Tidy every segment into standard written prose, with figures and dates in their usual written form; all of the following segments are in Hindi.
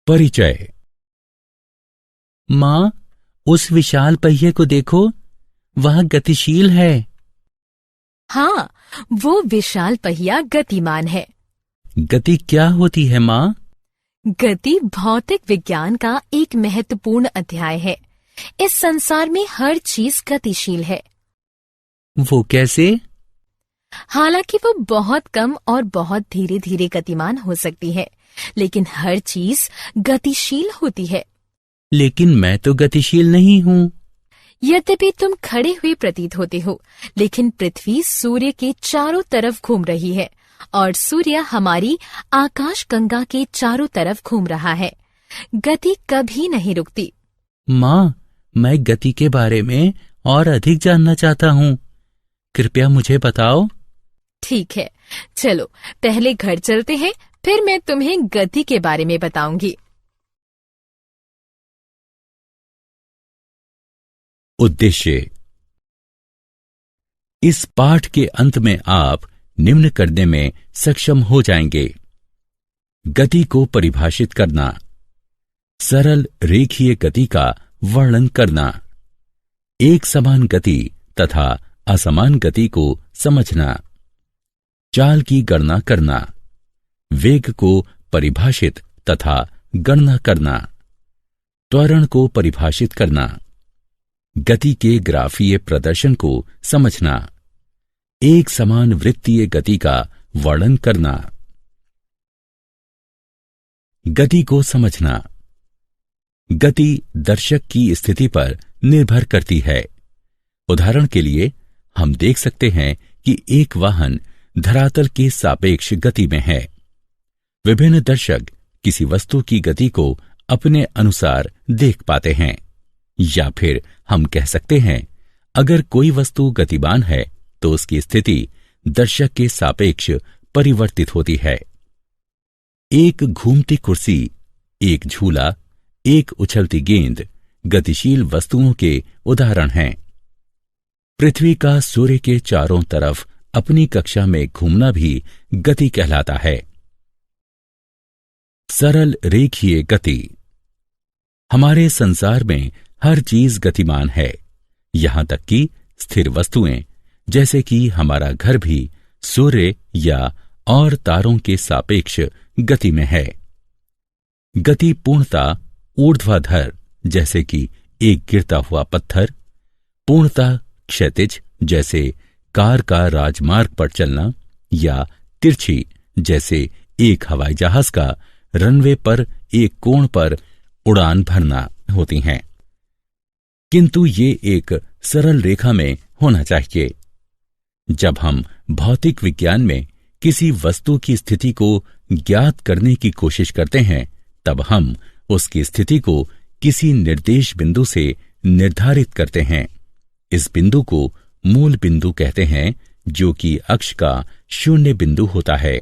परिचय। माँ, उस विशाल पहिए को देखो, वह गतिशील है। हाँ, वो विशाल पहिया गतिमान है। गति क्या होती है माँ? गति भौतिक विज्ञान का एक महत्वपूर्ण अध्याय है। इस संसार में हर चीज गतिशील है। वो कैसे? हालांकि वो बहुत कम और बहुत धीरे धीरे गतिमान हो सकती है, लेकिन हर चीज गतिशील होती है। लेकिन मैं तो गतिशील नहीं हूँ। यद्यपि तुम खड़े हुए प्रतीत होते हो, लेकिन पृथ्वी सूर्य के चारों तरफ घूम रही है और सूर्य हमारी आकाश गंगा के चारों तरफ घूम रहा है। गति कभी नहीं रुकती। माँ, मैं गति के बारे में और अधिक जानना चाहता हूँ। कृपया मुझे बताओ। ठीक है, चलो पहले घर चलते हैं, फिर मैं तुम्हें गति के बारे में बताऊंगी। उद्देश्य। इस पाठ के अंत में आप निम्न करने में सक्षम हो जाएंगे: गति को परिभाषित करना, सरल रेखीय गति का वर्णन करना, एक समान गति तथा असमान गति को समझना, चाल की गणना करना, वेग को परिभाषित तथा गणना करना, त्वरण को परिभाषित करना, गति के ग्राफीय प्रदर्शन को समझना, एक समान वृत्तीय गति का वर्णन करना। गति को समझना। गति दर्शक की स्थिति पर निर्भर करती है। उदाहरण के लिए हम देख सकते हैं कि एक वाहन धरातल के सापेक्ष गति में है। विभिन्न दर्शक किसी वस्तु की गति को अपने अनुसार देख पाते हैं। या फिर हम कह सकते हैं, अगर कोई वस्तु गतिमान है तो उसकी स्थिति दर्शक के सापेक्ष परिवर्तित होती है। एक घूमती कुर्सी, एक झूला, एक उछलती गेंद गतिशील वस्तुओं के उदाहरण हैं। पृथ्वी का सूर्य के चारों तरफ अपनी कक्षा में घूमना भी गति कहलाता है। सरल रेखीय गति। हमारे संसार में हर चीज गतिमान है, यहां तक कि स्थिर वस्तुएं, जैसे कि हमारा घर भी सूर्य या और तारों के सापेक्ष गति में है। गति पूर्णता ऊर्ध्वाधर, जैसे कि एक गिरता हुआ पत्थर, पूर्णता क्षैतिज, जैसे कार का राजमार्ग पर चलना, या तिरछी, जैसे एक हवाई जहाज का रनवे पर एक कोण पर उड़ान भरना होती हैं। किंतु ये एक सरल रेखा में होना चाहिए। जब हम भौतिक विज्ञान में किसी वस्तु की स्थिति को ज्ञात करने की कोशिश करते हैं, तब हम उसकी स्थिति को किसी निर्देश बिंदु से निर्धारित करते हैं। इस बिंदु को मूल बिंदु कहते हैं, जो कि अक्ष का शून्य बिंदु होता है,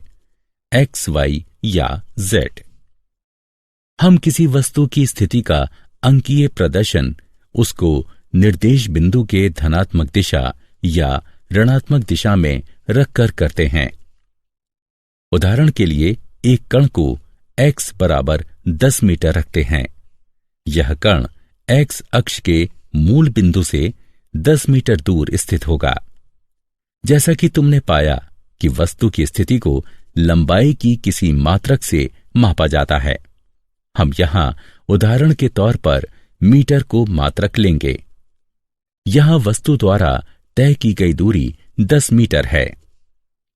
एक्स, वाई या जेड। हम किसी वस्तु की स्थिति का अंकीय प्रदर्शन उसको निर्देश बिंदु के धनात्मक दिशा या ऋणात्मक दिशा में रखकर करते हैं। उदाहरण के लिए एक कण को x बराबर 10 मीटर रखते हैं। यह कण x अक्ष के मूल बिंदु से 10 मीटर दूर स्थित होगा। जैसा कि तुमने पाया कि वस्तु की स्थिति को लंबाई की किसी मात्रक से मापा जाता है, हम यहां उदाहरण के तौर पर मीटर को मात्रक लेंगे। यहां वस्तु द्वारा तय की गई दूरी 10 मीटर है।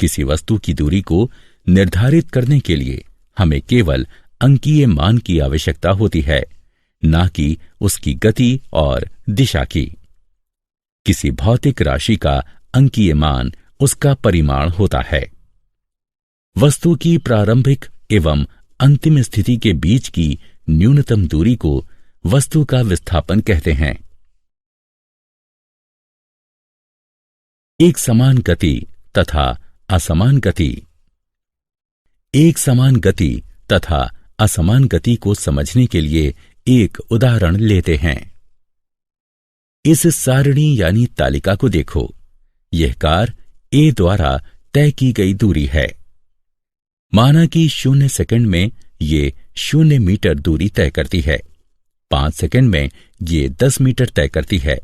किसी वस्तु की दूरी को निर्धारित करने के लिए हमें केवल अंकीय मान की आवश्यकता होती है, ना कि उसकी गति और दिशा की। किसी भौतिक राशि का अंकीय मान उसका परिमाण होता है। वस्तु की प्रारंभिक एवं अंतिम स्थिति के बीच की न्यूनतम दूरी को वस्तु का विस्थापन कहते हैं। एक समान गति तथा असमान गति। एक समान गति तथा असमान गति को समझने के लिए एक उदाहरण लेते हैं। इस सारणी यानी तालिका को देखो। यह कार ए द्वारा तय की गई दूरी है। माना कि 0 सेकंड में ये 0 मीटर दूरी तय करती है। 5 सेकंड में ये 10 मीटर तय करती है।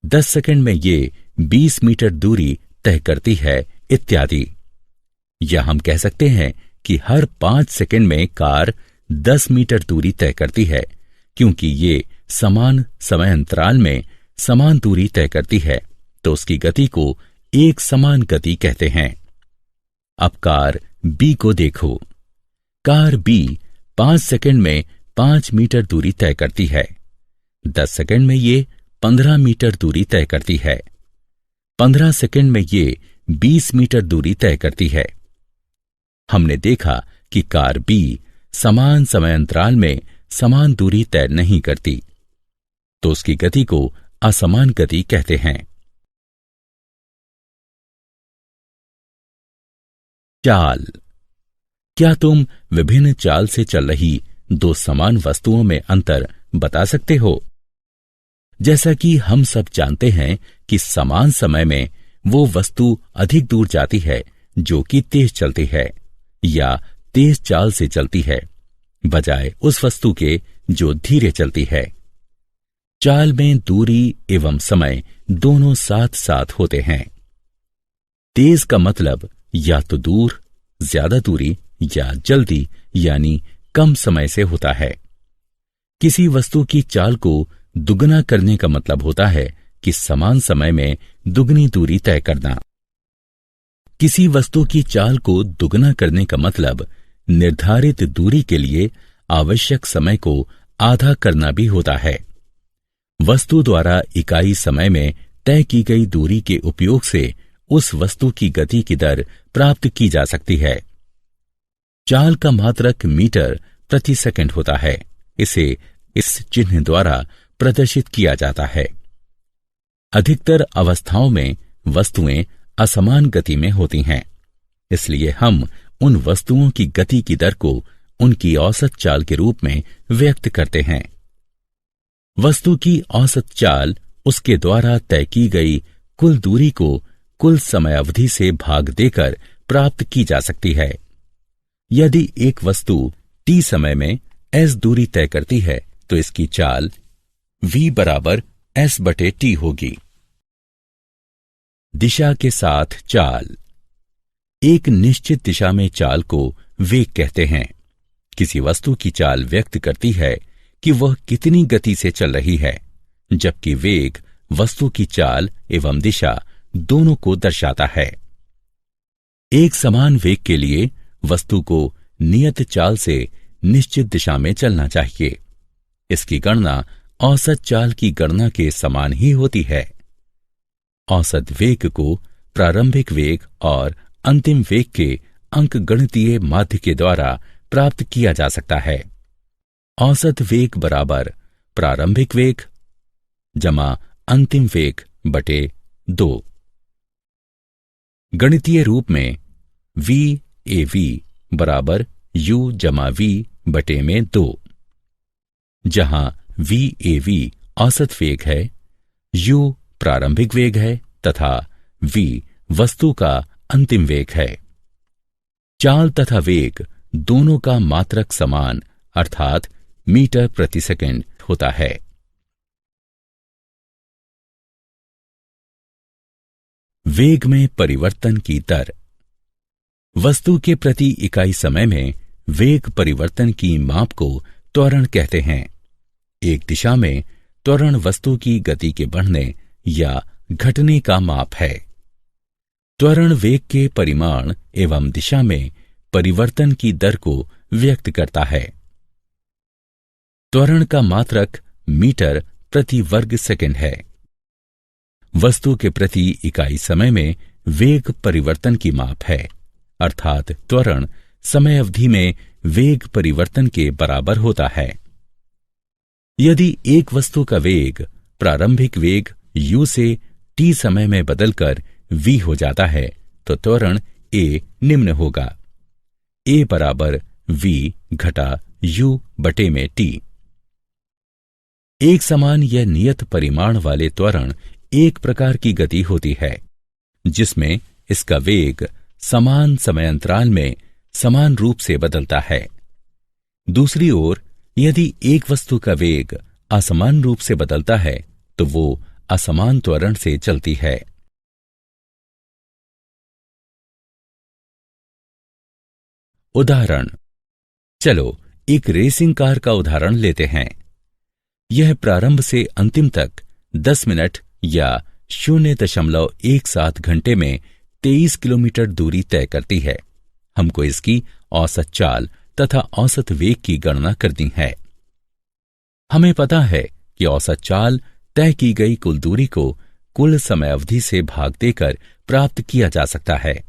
10 सेकंड में ये 20 मीटर दूरी तय करती है, इत्यादि। या हम कह सकते हैं कि हर 5 सेकंड में कार 10 मीटर दूरी तय करती है, क्योंकि ये समान समय अंतराल में समान दूरी तय करती है, तो उसकी गति को एक समान गति कहते हैं। अब कार बी को देखो। कार बी 5 सेकंड में 5 मीटर दूरी तय करती है। 10 सेकंड में ये 15 मीटर दूरी तय करती है। 15 सेकंड में ये 20 मीटर दूरी तय करती है। हमने देखा कि कार बी समान समय अंतराल में समान दूरी तय नहीं करती, तो उसकी गति को असमान गति कहते हैं। चाल। क्या तुम विभिन्न चाल से चल रही दो समान वस्तुओं में अंतर बता सकते हो? जैसा कि हम सब जानते हैं कि समान समय में वो वस्तु अधिक दूर जाती है जो कि तेज चलती है या तेज चाल से चलती है, बजाय उस वस्तु के जो धीरे चलती है। चाल में दूरी एवं समय दोनों साथ साथ होते हैं। तेज का मतलब या तो दूर, ज्यादा दूरी, या जल्दी यानी कम समय से होता है। किसी वस्तु की चाल को दुगना करने का मतलब होता है कि समान समय में दुगनी दूरी तय करना। किसी वस्तु की चाल को दुगना करने का मतलब निर्धारित दूरी के लिए आवश्यक समय को आधा करना भी होता है। वस्तु द्वारा इकाई समय में तय की गई दूरी के उपयोग से उस वस्तु की गति की दर प्राप्त की जा सकती है। चाल का मात्रक मीटर प्रति सेकंड होता है। इसे इस चिन्ह द्वारा प्रदर्शित किया जाता है। अधिकतर अवस्थाओं में वस्तुएं असमान गति में होती हैं, इसलिए हम उन वस्तुओं की गति की दर को उनकी औसत चाल के रूप में व्यक्त करते हैं। वस्तु की औसत चाल उसके द्वारा तय की गई कुल दूरी को कुल समय अवधि से भाग देकर प्राप्त की जा सकती है। यदि एक वस्तु t समय में s दूरी तय करती है तो इसकी चाल v बराबर s/t होगी। दिशा के साथ चाल। एक निश्चित दिशा में चाल को वेग कहते हैं। किसी वस्तु की चाल व्यक्त करती है कि वह कितनी गति से चल रही है, जबकि वेग वस्तु की चाल एवं दिशा दोनों को दर्शाता है। एक समान वेग के लिए वस्तु को नियत चाल से निश्चित दिशा में चलना चाहिए। इसकी गणना औसत चाल की गणना के समान ही होती है। औसत वेग को प्रारंभिक वेग और अंतिम वेग के अंकगणितीय माध्य के द्वारा प्राप्त किया जा सकता है। औसत वेग बराबर प्रारंभिक वेग जमा अंतिम वेग बटे 2। गणितीय रूप में v/a/v बराबर u जमा v बटे में 2, जहां v/a/v औसत वेग है, u प्रारंभिक वेग है तथा v वस्तु का अंतिम वेग है। चाल तथा वेग दोनों का मात्रक समान अर्थात मीटर प्रति सेकंड होता है। वेग में परिवर्तन की दर। वस्तु के प्रति इकाई समय में वेग परिवर्तन की माप को त्वरण कहते हैं। एक दिशा में त्वरण वस्तु की गति के बढ़ने या घटने का माप है। त्वरण वेग के परिमाण एवं दिशा में परिवर्तन की दर को व्यक्त करता है। त्वरण का मात्रक मीटर प्रति वर्ग सेकंड है। वस्तु के प्रति इकाई समय में वेग परिवर्तन की माप है, अर्थात त्वरण समय अवधि में वेग परिवर्तन के बराबर होता है। यदि एक वस्तु का वेग प्रारंभिक वेग u से t समय में बदलकर v हो जाता है तो त्वरण a निम्न होगा, a बराबर v घटा u बटे में t। एक समान या नियत परिमाण वाले त्वरण एक प्रकार की गति होती है जिसमें इसका वेग समान समय अंतराल में समान रूप से बदलता है। दूसरी ओर यदि एक वस्तु का वेग असमान रूप से बदलता है तो वो असमान त्वरण से चलती है। उदाहरण, चलो एक रेसिंग कार का उदाहरण लेते हैं। यह प्रारंभ से अंतिम तक 10 मिनट या 0.17 घंटे में 23 किलोमीटर दूरी तय करती है। हमको इसकी औसत चाल तथा औसत वेग की गणना करनी है। हमें पता है कि औसत चाल तय की गई कुल दूरी को कुल समय अवधि से भाग देकर प्राप्त किया जा सकता है।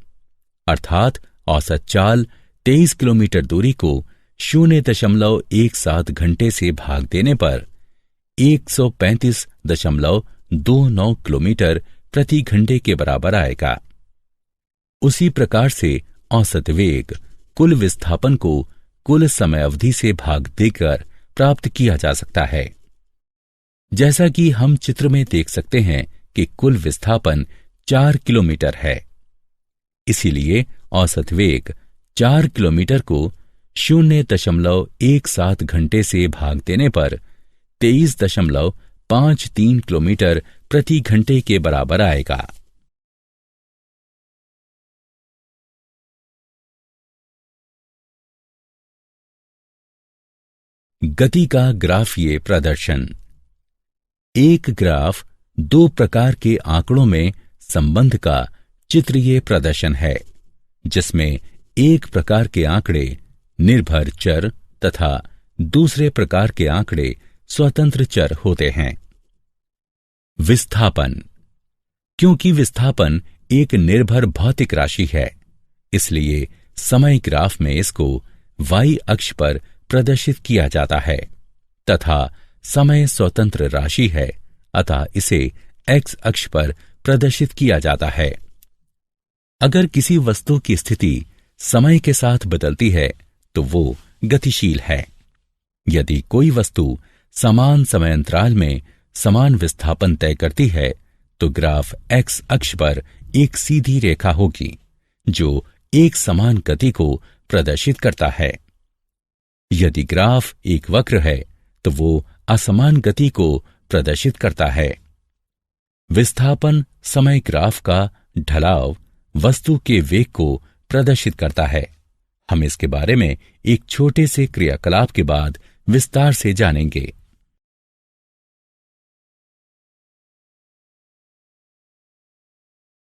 अर्थात औसत चाल 23 किलोमीटर दूरी को 0.17 घंटे से भाग देने पर 135.29 किलोमीटर प्रति घंटे के बराबर आएगा। उसी प्रकार से औसत वेग कुल विस्थापन को कुल समय अवधि से भाग देकर प्राप्त किया जा सकता है। जैसा कि हम चित्र में देख सकते हैं कि कुल विस्थापन 4 किलोमीटर है, इसीलिए औसत वेग 4 किलोमीटर को 0.17 घंटे से भाग देने पर 23.53 किलोमीटर प्रति घंटे के बराबर आएगा। गति का ग्राफीय प्रदर्शन। एक ग्राफ दो प्रकार के आंकड़ों में संबंध का चित्रीय प्रदर्शन है, जिसमें एक प्रकार के आंकड़े निर्भर चर तथा दूसरे प्रकार के आंकड़े स्वतंत्र चर होते हैं। विस्थापन। क्योंकि विस्थापन एक निर्भर भौतिक राशि है, इसलिए समय ग्राफ में इसको y अक्ष पर प्रदर्शित किया जाता है तथा समय स्वतंत्र राशि है, अतः इसे x अक्ष पर प्रदर्शित किया जाता है। अगर किसी वस्तु की स्थिति समय के साथ बदलती है तो वो गतिशील है। यदि कोई वस्तु समान समय अंतराल में समान विस्थापन तय करती है तो ग्राफ x अक्ष पर एक सीधी रेखा होगी जो एक समान गति को प्रदर्शित करता है। यदि ग्राफ एक वक्र है तो वो असमान गति को प्रदर्शित करता है। विस्थापन समय ग्राफ का ढलाव वस्तु के वेग को प्रदर्शित करता है। हम इसके बारे में एक छोटे से क्रियाकलाप के बाद विस्तार से जानेंगे।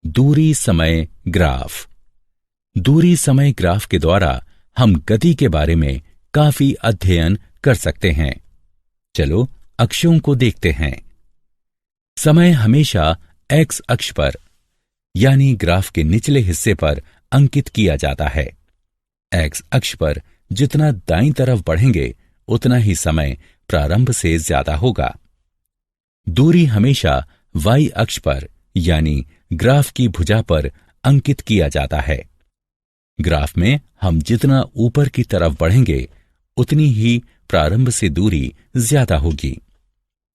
दूरी समय ग्राफ। दूरी समय ग्राफ के द्वारा हम गति के बारे में काफी अध्ययन कर सकते हैं। चलो अक्षों को देखते हैं। समय हमेशा x अक्ष पर यानी ग्राफ के निचले हिस्से पर अंकित किया जाता है। x अक्ष पर जितना दाईं तरफ बढ़ेंगे उतना ही समय प्रारंभ से ज्यादा होगा। दूरी हमेशा y अक्ष पर यानी ग्राफ की भुजा पर अंकित किया जाता है। ग्राफ में हम जितना ऊपर की तरफ बढ़ेंगे उतनी ही प्रारंभ से दूरी ज्यादा होगी।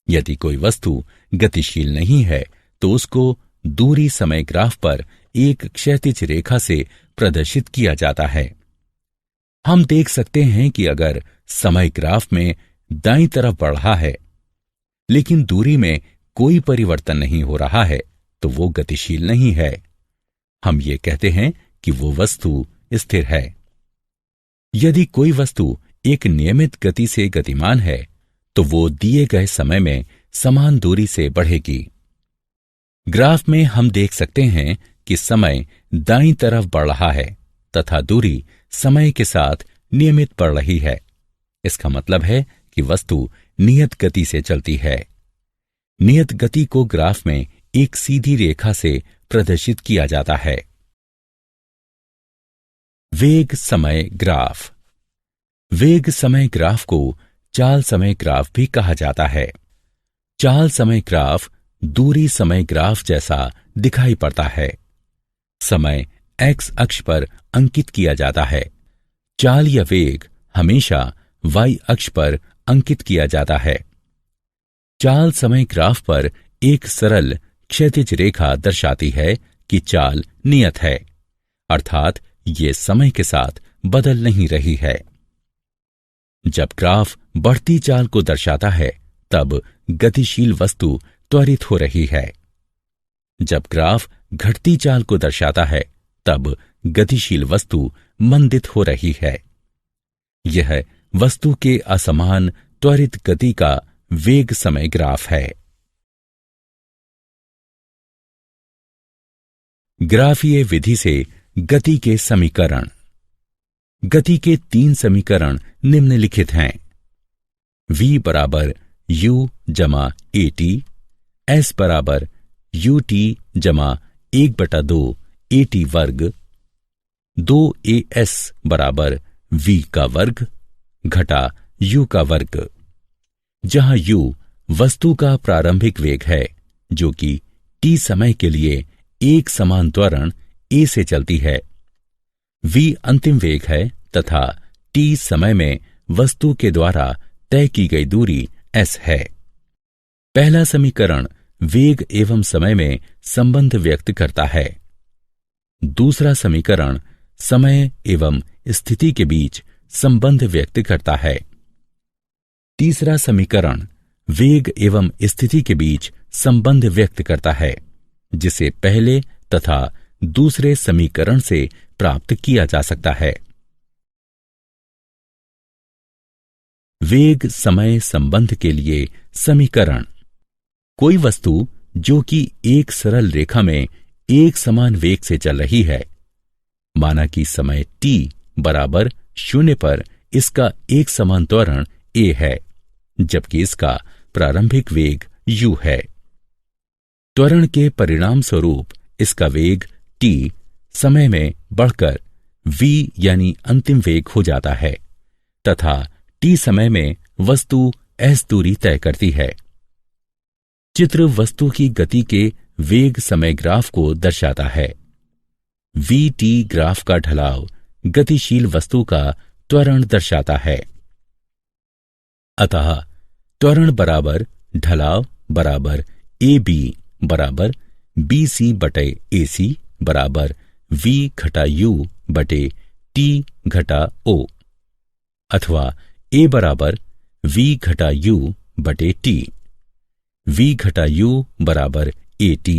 यदि कोई वस्तु गतिशील नहीं है तो उसको दूरी समय ग्राफ पर एक क्षैतिज रेखा से प्रदर्शित किया जाता है। हम देख सकते हैं कि अगर समय ग्राफ में दाईं तरफ बढ़ रहा है लेकिन दूरी में कोई परिवर्तन नहीं हो रहा है तो वो गतिशील नहीं है। हम ये कहते हैं कि वो वस्तु स्थिर है। यदि कोई वस्तु एक नियमित गति से गतिमान है तो वो दिए गए समय में समान दूरी से बढ़ेगी। ग्राफ में हम देख सकते हैं कि समय दाईं तरफ बढ़ रहा है तथा दूरी समय के साथ नियमित बढ़ रही है। इसका मतलब है कि वस्तु नियत गति से चलती है। नियत गति को ग्राफ में एक सीधी रेखा से प्रदर्शित किया जाता है। वेग समय ग्राफ। वेग समय ग्राफ को चाल समय ग्राफ भी कहा जाता है। चाल समय ग्राफ दूरी समय ग्राफ जैसा दिखाई पड़ता है। समय x अक्ष पर अंकित किया जाता है। चाल या वेग हमेशा y अक्ष पर अंकित किया जाता है। चाल समय ग्राफ पर एक सरल क्षैतिज रेखा दर्शाती है कि चाल नियत है, अर्थात ये समय के साथ बदल नहीं रही है। जब ग्राफ बढ़ती चाल को दर्शाता है तब गतिशील वस्तु त्वरित हो रही है। जब ग्राफ घटती चाल को दर्शाता है तब गतिशील वस्तु मंदित हो रही है। यह वस्तु के असमान त्वरित गति का वेग समय ग्राफ है। ग्राफीय विधि से गति के समीकरण। गति के 3 समीकरण निम्नलिखित हैं। v बराबर u जमा at, s बराबर ut जमा 1/2 at वर्ग, 2as बराबर v का वर्ग घटा u का वर्ग, जहां u वस्तु का प्रारंभिक वेग है जो कि t समय के लिए एक समान त्वरण a से चलती है, v अंतिम वेग है तथा t समय में वस्तु के द्वारा तय की गई दूरी s है। पहला समीकरण वेग एवं समय में संबंध व्यक्त करता है। दूसरा समीकरण समय एवं स्थिति के बीच संबंध व्यक्त करता है। तीसरा समीकरण वेग एवं स्थिति के बीच संबंध व्यक्त करता है, जिसे पहले तथा दूसरे समीकरण से प्राप्त किया जा सकता है। वेग समय संबंध के लिए समीकरण। कोई वस्तु जो कि एक सरल रेखा में एक समान वेग से चल रही है, माना कि समय t बराबर 0 पर इसका एक समान त्वरण a है, जबकि इसका प्रारंभिक वेग u है। त्वरण के परिणाम स्वरूप इसका वेग t समय में बढ़कर v यानी अंतिम वेग हो जाता है तथा t समय में वस्तु s दूरी तय करती है। चित्र वस्तु की गति के वेग समय ग्राफ को दर्शाता है। vt ग्राफ का ढलाव गतिशील वस्तु का त्वरण दर्शाता है। अतः त्वरण बराबर ढलाव बराबर ab बराबर bc बटे ac बराबर v घटा u बटे t घटा o, अथवा a बराबर v घटा u बटे t, v घटा u बराबर at,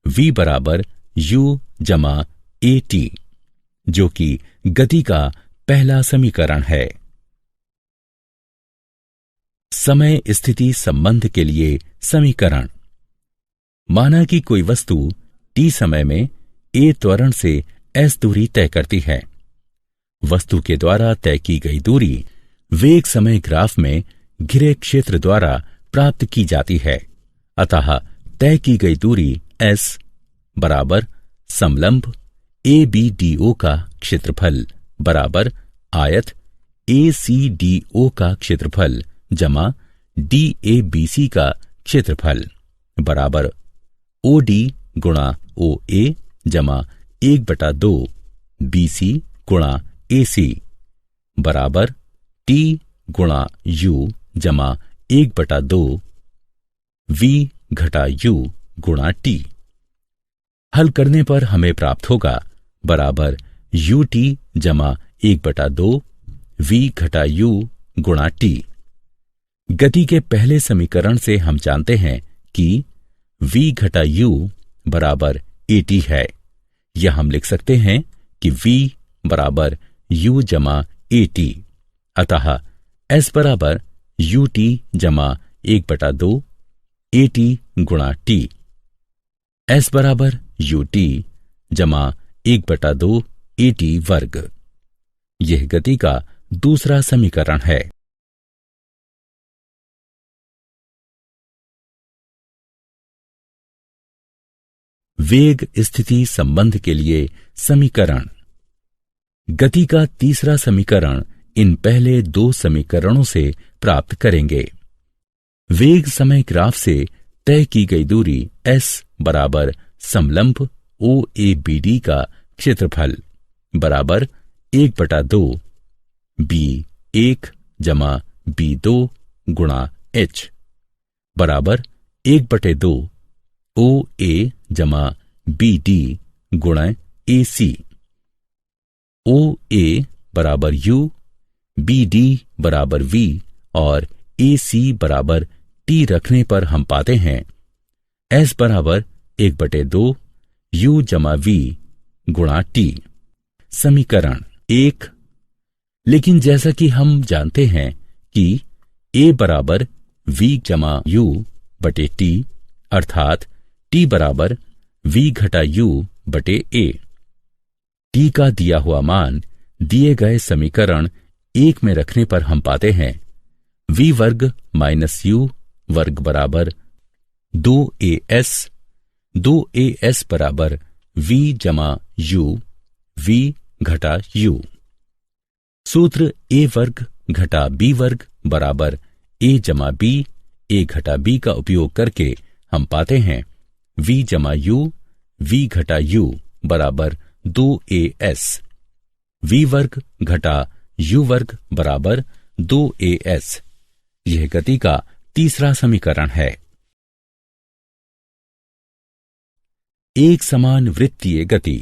v बराबर u जमा at, जो कि गति का पहला समीकरण है। समय स्थिति संबंध के लिए समीकरण। माना कि कोई वस्तु t समय में a त्वरण से s दूरी तय करती है। वस्तु के द्वारा तय की गई दूरी वेग समय ग्राफ में घिरे क्षेत्र द्वारा प्राप्त की जाती है। अतः तय की गई दूरी s बराबर समलंब ABDO का क्षेत्रफल बराबर आयत ACDO का क्षेत्रफल जमा DABC का क्षेत्रफल बराबर OD गुणा OA जमा 1/2 BC गुणा AC बराबर T गुणा U जमा 1/2 V घटा U गुणा T। हल करने पर हमें प्राप्त होगा बराबर UT जमा 1/2 V घटा U गुणा T। गति के पहले समीकरण से हम जानते हैं कि V घटा U बराबर AT है, या हम लिख सकते हैं कि V बराबर U जमा AT। अतः S बराबर UT जमा 1/2 AT गुणा T। S बराबर UT जमा 1/2 AT वर्ग। यह गति का दूसरा समीकरण है। वेग स्थिति संबंध के लिए समीकरण। गति का तीसरा समीकरण इन पहले 2 समीकरणों से प्राप्त करेंगे। वेग समय ग्राफ से तय की गई दूरी s बराबर समलंब OABD का क्षेत्रफल बराबर 1/2 B1 जमा B2 गुणा h बराबर 1/2 OA जमा BD गुणा AC। OA बराबर U, बी डी बराबर वी और ए सी बराबर टी रखने पर हम पाते हैं एस बराबर 1/2 यू जमा वी गुणा टी। समीकरण 1। लेकिन जैसा कि हम जानते हैं कि ए बराबर वी जमा यू बटे टी, अर्थात टी बराबर वी घटा यू बटे ए। टी का दिया हुआ मान दिए गए समीकरण 1 में रखने पर हम पाते हैं वी वर्ग माइनस यू वर्ग बराबर 2as, 2as बराबर v जमा यू v घटा यू। सूत्र a वर्ग घटा b वर्ग बराबर a जमा b a घटा b का उपयोग करके हम पाते हैं v जमा यू v घटा यू बराबर 2as। v वर्ग घटा u वर्ग बराबर 2as। यह गति का तीसरा समीकरण है। एक समान वृत्तीय गति।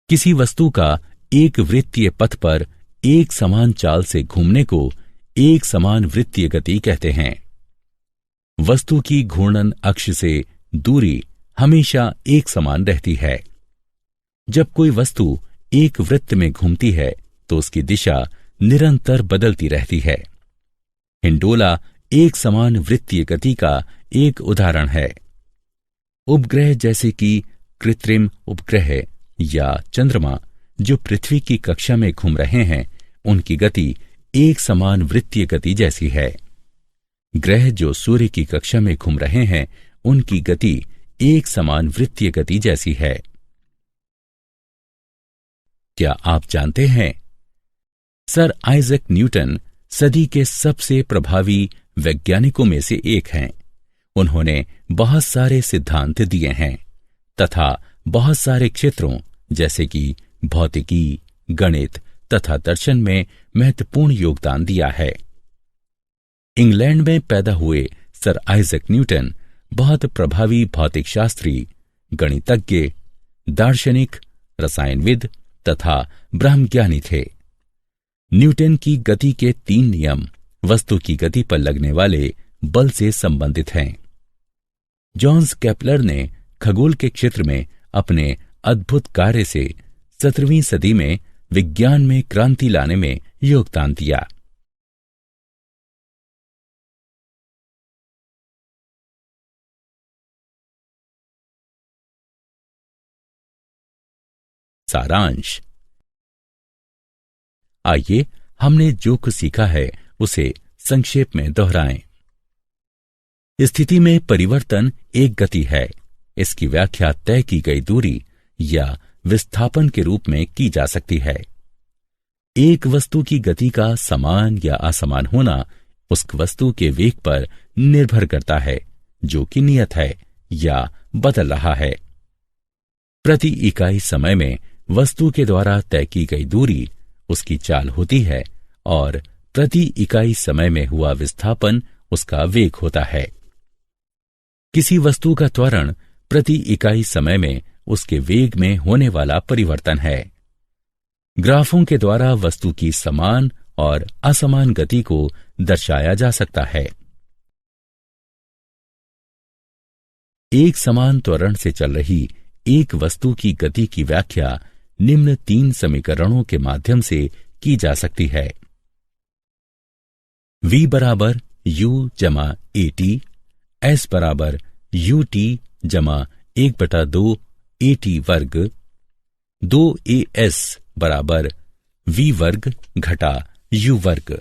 किसी वस्तु का एक वृत्तीय पथ पर एक समान चाल से घूमने को एक समान वृत्तीय गति कहते हैं। वस्तु की घूर्णन अक्ष से दूरी हमेशा एक समान रहती है। जब कोई वस्तु एक वृत्त में घूमती है तो उसकी दिशा निरंतर बदलती रहती है। हिंडोला एक समान वृत्तीय गति का एक उदाहरण है। उपग्रह जैसे कि कृत्रिम उपग्रह या चंद्रमा जो पृथ्वी की कक्षा में घूम रहे हैं, उनकी गति एक समान वृत्तीय गति जैसी है। ग्रह जो सूर्य की कक्षा में घूम रहे हैं, उनकी गति एक समान वृत्तीय गति जैसी है। क्या आप जानते हैं सर आइजैक न्यूटन सदी के सबसे प्रभावी वैज्ञानिकों में से एक हैं। उन्होंने बहुत सारे सिद्धांत दिए हैं तथा बहुत सारे क्षेत्रों जैसे कि भौतिकी, गणित तथा दर्शन में महत्वपूर्ण योगदान दिया है। इंग्लैंड में पैदा हुए सर आइजैक न्यूटन बहुत प्रभावी भौतिक शास्त्री, गणितज्ञ, दार्शनिक, रसायनविद तथा ब्रह्मज्ञानी थे। न्यूटन की गति के 3 नियम वस्तु की गति पर लगने वाले बल से संबंधित हैं। जॉन्स केपलर ने खगोल के क्षेत्र में अपने अद्भुत कार्य से 17वीं सदी में विज्ञान में क्रांति लाने में योगदान दिया। सारांश। आइए हमने जो कुछ सीखा है उसे संक्षेप में दोहराएं। स्थिति में परिवर्तन एक गति है। इसकी व्याख्या तय की गई दूरी या विस्थापन के रूप में की जा सकती है। एक वस्तु की गति का समान या असमान होना उस वस्तु के वेग पर निर्भर करता है जो कि नियत है या बदल रहा है। प्रति इकाई समय में वस्तु के द्वारा तय की गई दूरी उसकी चाल होती है और प्रति इकाई समय में हुआ विस्थापन उसका वेग होता है। किसी वस्तु का त्वरण प्रति इकाई समय में उसके वेग में होने वाला परिवर्तन है। ग्राफों के द्वारा वस्तु की समान और असमान गति को दर्शाया जा सकता है। एक समान त्वरण से चल रही एक वस्तु की गति की व्याख्या निम्न 3 समीकरणों के माध्यम से की जा सकती है। v बराबर u जमा at, s बराबर ut जमा 1/2 at वर्ग, 2as बराबर v वर्ग घटा u वर्ग,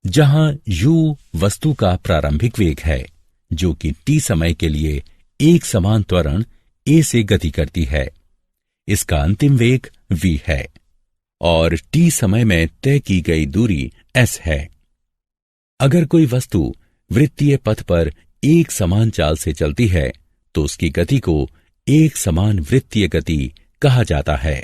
जहां u वस्तु का प्रारंभिक वेग है जो कि t समय के लिए एक समान त्वरण a से गति करती है। इसका अंतिम वेग v है और t समय में तय की गई दूरी s है। अगर कोई वस्तु वृत्तीय पथ पर एक समान चाल से चलती है तो उसकी गति को एक समान वृत्तीय गति कहा जाता है।